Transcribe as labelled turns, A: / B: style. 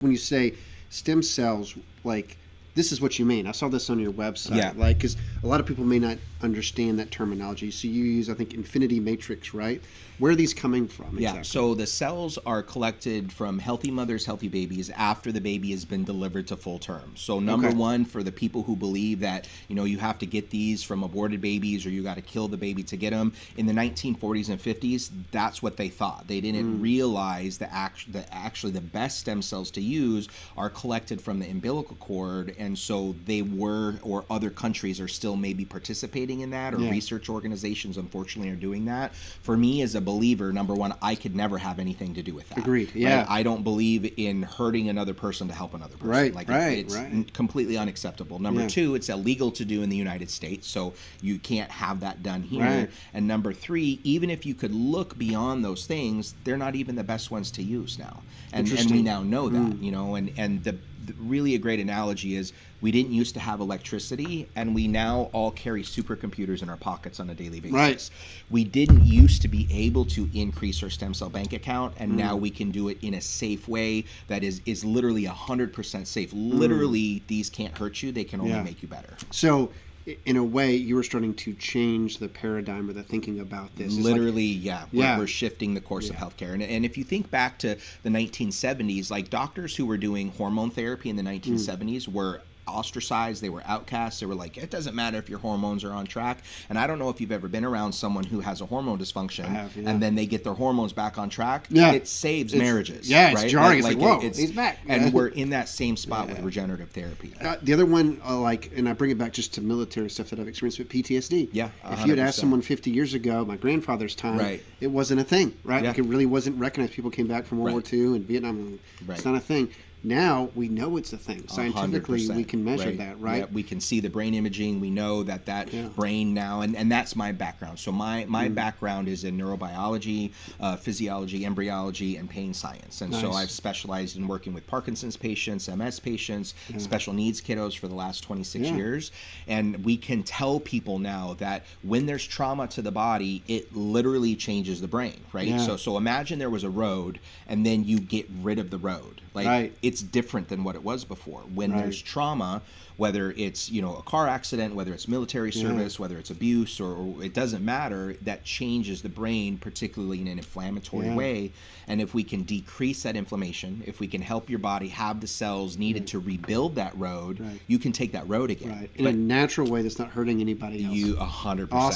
A: When you say stem cells, like, this is what you mean. I saw this on your website.
B: Yeah.
A: Like, because a lot of people may not understand that terminology. So you use, I think, infinity matrix, right? Where are these coming from?
B: Yeah,
A: Exactly?
B: so the cells are collected from healthy mothers, healthy babies after the baby has been delivered to full term. So number
A: Okay.
B: one, for the people who believe that, you have to get these from aborted babies or you got to kill the baby to get them, in the 1940s and 50s, that's what they thought. They didn't realize that actually the best stem cells to use are collected from the umbilical cord, and so they were, or other countries are still maybe participating in that, or
A: Yeah.
B: research organizations unfortunately are doing that. For me as a believer, number one, I could never have anything to do with that.
A: Agreed,
B: right?
A: yeah.
B: I don't believe in hurting another person to help another person.
A: Right,
B: Like
A: right,
B: it's
A: right.
B: completely unacceptable. Number
A: Yeah.
B: two, it's illegal to do in the United States, so you can't have that done here.
A: Right.
B: And number three, even if you could look beyond those things, they're not even the best ones to use now. And we
A: Interesting.
B: now know that, and the really a great analogy is we didn't used to have electricity, and we now all carry supercomputers in our pockets on a daily basis.
A: Right.
B: We didn't used to be able to increase our stem cell bank account, and now we can do it in a safe way that is literally 100% safe. Literally, these can't hurt you; they can only
A: Yeah.
B: make you better.
A: So, in a way, you were starting to change the paradigm or the thinking about this. It's like-
B: Literally, yeah.
A: Yeah.
B: We're shifting the course of healthcare. And if you think back to the 1970s, like doctors who were doing hormone therapy in the 1970s were ostracized, they were outcasts. They were like, it doesn't matter if your hormones are on track. And I don't know if you've ever been around someone who has a hormone dysfunction,
A: I have, yeah.
B: and then they get their hormones back on track.
A: Yeah.
B: It saves
A: It's-
B: marriages.
A: yeah, it's
B: right?
A: jarring. It's like, whoa,
B: it's-
A: he's back.
B: And
A: Yeah.
B: we're in that same spot with regenerative therapy.
A: The other one, and I bring it back just to military stuff that I've experienced with PTSD.
B: Yeah,
A: If you had asked
B: 100%.
A: someone 50 years ago, my grandfather's time,
B: Right.
A: it wasn't a thing, right?
B: Yeah.
A: Like, it really wasn't recognized. People came back from World War
B: Right.
A: II and Vietnam.
B: Right.
A: It's not a thing. Now we know it's a thing. Scientifically,
B: 100%,
A: we can measure that, right?
B: Yeah, we can see the brain imaging. We know that
A: Yeah.
B: brain now, and that's my background. So my background is in neurobiology, physiology, embryology, and pain science. And so
A: Nice.
B: I've specialized in working with Parkinson's patients, MS patients, special needs kiddos for the last 26
A: Yeah.
B: years. And we can tell people now that when there's trauma to the body, it literally changes the brain, right?
A: Yeah.
B: So imagine there was a road, and then you get rid of the road. Like
A: Right.
B: it's different than what it was before. When
A: Right.
B: there's trauma, whether it's a car accident, whether it's military service, whether it's abuse, or it doesn't matter, that changes the brain, particularly in an inflammatory
A: Yeah.
B: way. And if we can decrease that inflammation, if we can help your body have the cells needed to rebuild that road,
A: Right.
B: you can take that road again.
A: Right. In a natural way that's not hurting anybody else.
B: You 100%.
A: Awesome.